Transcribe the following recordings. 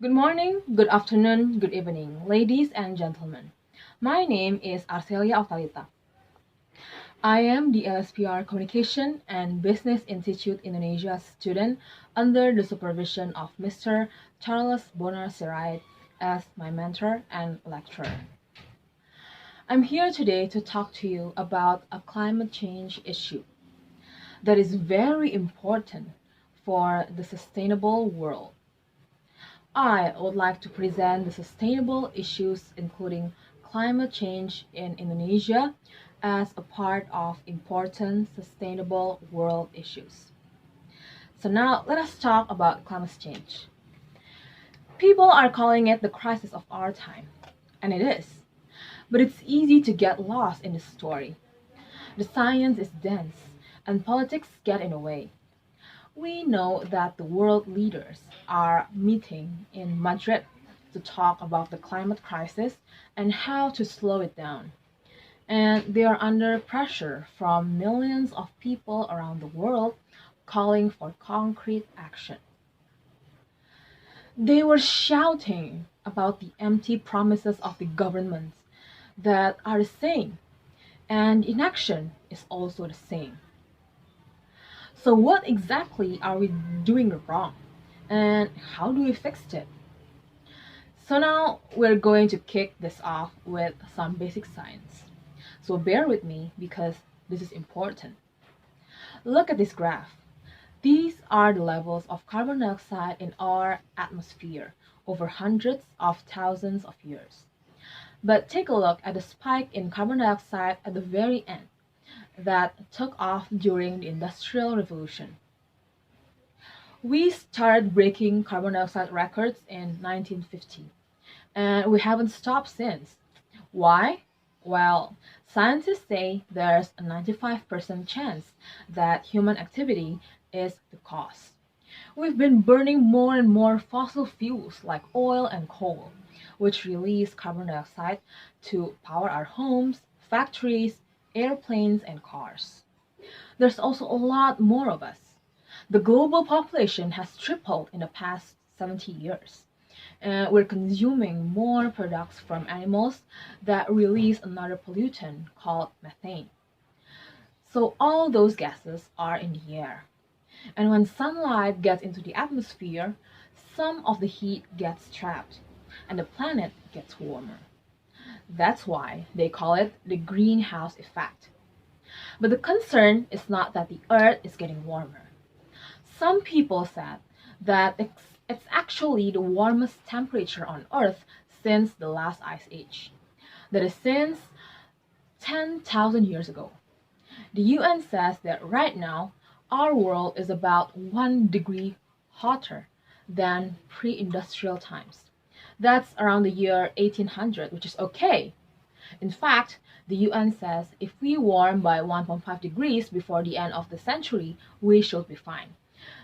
Good morning, good afternoon, good evening, ladies and gentlemen. My name is Arcellia Octalita. I am the LSPR Communication and Business Institute Indonesia student under the supervision of Mr. Charles Bonar Sirait as my mentor and lecturer. I'm here today to talk to you about a climate change issue that is very important for the sustainable world. I would like to present the sustainable issues including climate change in Indonesia as a part of important sustainable world issues. So now let us talk about climate change. People are calling it the crisis of our time, and it is. But it's easy to get lost in the story. The science is dense, and politics get in the way. We know that the world leaders are meeting in Madrid to talk about the climate crisis and how to slow it down. And they are under pressure from millions of people around the world calling for concrete action. They were shouting about the empty promises of the governments that are the same, and inaction is also the same. So what exactly are we doing wrong? And how do we fix it? So now we're going to kick this off with some basic science. So bear with me because this is important. Look at this graph. These are the levels of carbon dioxide in our atmosphere over hundreds of thousands of years. But take a look at the spike in carbon dioxide at the very end that took off during the Industrial Revolution. We started breaking carbon dioxide records in 1950, and we haven't stopped since. Why? Well, scientists say there's a 95% chance that human activity is the cause. We've been burning more and more fossil fuels like oil and coal, which release carbon dioxide to power our homes, factories, airplanes, and cars. There's also a lot more of us. The global population has tripled in the past 70 years. And we're consuming more products from animals that release another pollutant called methane. So all those gases are in the air. And when sunlight gets into the atmosphere, some of the heat gets trapped and the planet gets warmer. That's why they call it the greenhouse effect. But the concern is not that the Earth is getting warmer. Some people said that it's actually the warmest temperature on Earth since the last ice age. That is since 10,000 years ago. The UN says that right now our world is about 1 degree hotter than pre-industrial times. That's around the year 1800, which is okay. In fact, the UN says if we warm by 1.5 degrees before the end of the century, we should be fine.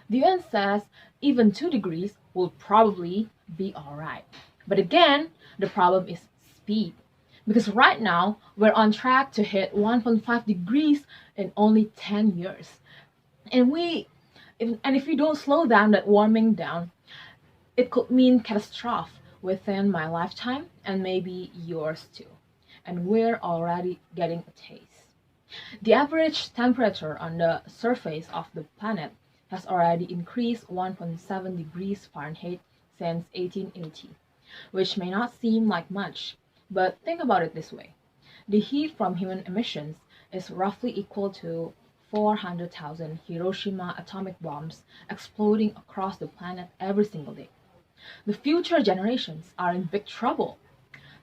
The UN says even 2 degrees will probably be alright. But again, the problem is speed. Because right now, we're on track to hit 1.5 degrees in only 10 years. And if we don't slow down that warming down, it could mean catastrophe within my lifetime and maybe yours too. And we're already getting a taste. The average temperature on the surface of the planet has already increased 1.7 degrees Fahrenheit since 1880, which may not seem like much, but think about it this way. The heat from human emissions is roughly equal to 400,000 Hiroshima atomic bombs exploding across the planet every single day. The future generations are in big trouble.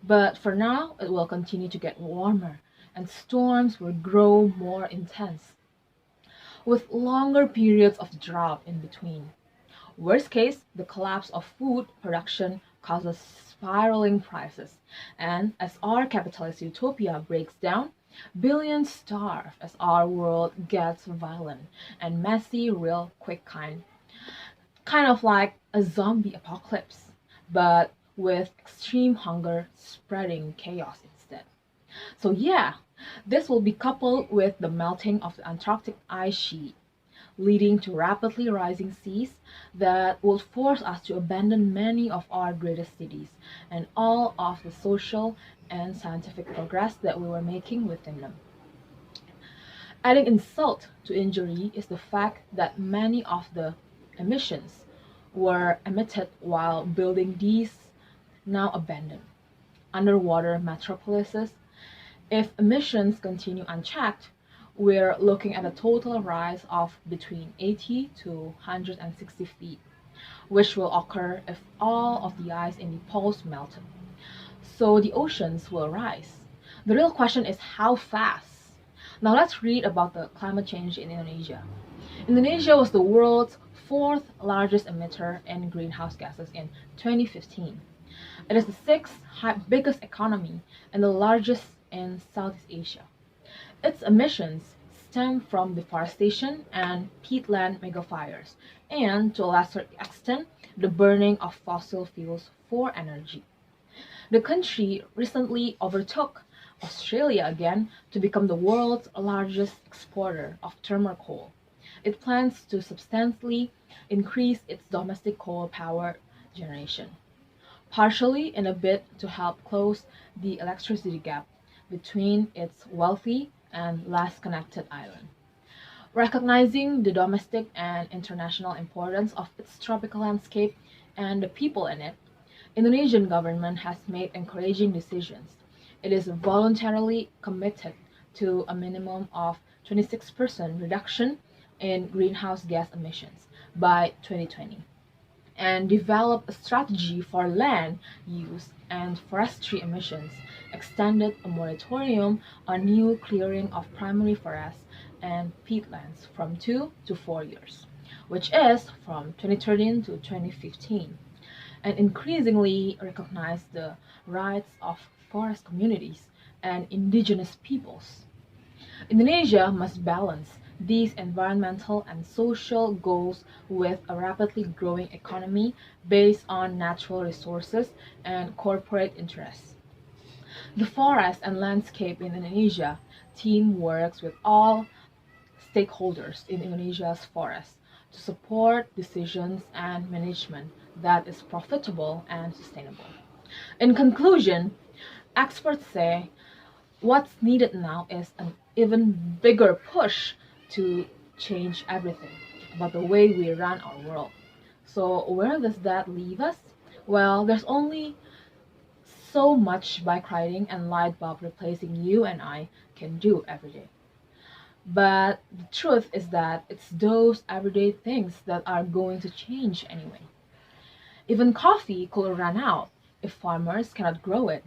But for now, it will continue to get warmer, and storms will grow more intense, with longer periods of drought in between. Worst case, the collapse of food production causes spiraling prices, and as our capitalist utopia breaks down, billions starve as our world gets violent and messy real quick kind of like a zombie apocalypse, but with extreme hunger spreading chaos instead. So yeah, this will be coupled with the melting of the Antarctic ice sheet, leading to rapidly rising seas that will force us to abandon many of our greatest cities and all of the social and scientific progress that we were making within them. Adding insult to injury is the fact that many of the emissions were emitted while building these now abandoned underwater metropolises. If emissions continue unchecked, we're looking at a total rise of between 80 to 160 feet, which will occur if all of the ice in the poles melted. So the oceans will rise. The real question is how fast? Now let's read about the climate change in Indonesia. Indonesia was the world's fourth largest emitter in greenhouse gases in 2015. It is the sixth biggest economy and the largest in Southeast Asia. Its emissions stem from deforestation and peatland megafires, and to a lesser extent, the burning of fossil fuels for energy. The country recently overtook Australia again to become the world's largest exporter of thermal coal. It plans to substantially increase its domestic coal power generation, partially in a bid to help close the electricity gap between its wealthy and less connected island. Recognizing the domestic and international importance of its tropical landscape and the people in it, Indonesian government has made encouraging decisions. It is voluntarily committed to a minimum of 26% reduction in greenhouse gas emissions by 2020 and developed a strategy for land use and forestry emissions, extended a moratorium on new clearing of primary forests and peatlands from 2 to 4 years, which is from 2013 to 2015, and increasingly recognize the rights of forest communities and indigenous peoples. Indonesia must balance these environmental and social goals with a rapidly growing economy based on natural resources and corporate interests. The forest and landscape in Indonesia team works with all stakeholders in Indonesia's forests to support decisions and management that is profitable and sustainable. In conclusion, experts say what's needed now is an even bigger push to change everything about the way we run our world. So where does that leave us? Well, there's only so much bike riding and light bulb replacing you and I can do every day. But the truth is that it's those everyday things that are going to change anyway. Even coffee could run out if farmers cannot grow it.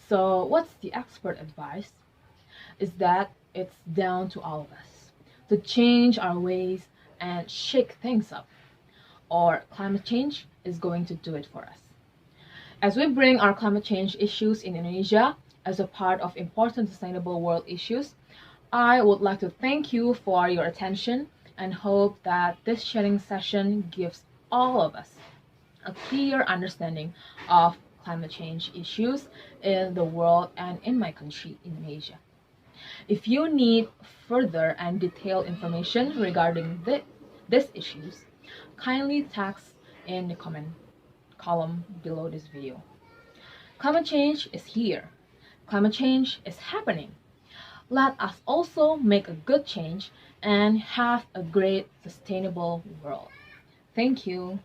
So what's the expert advice? Is that it's down to all of us to change our ways and shake things up, or climate change is going to do it for us. As we bring our climate change issues in Indonesia as a part of important sustainable world issues, I would like to thank you for your attention and hope that this sharing session gives all of us a clear understanding of climate change issues in the world and in my country, Indonesia. If you need further and detailed information regarding these issues, kindly text in the comment column below this video. Climate change is here. Climate change is happening. Let us also make a good change and have a great sustainable world. Thank you.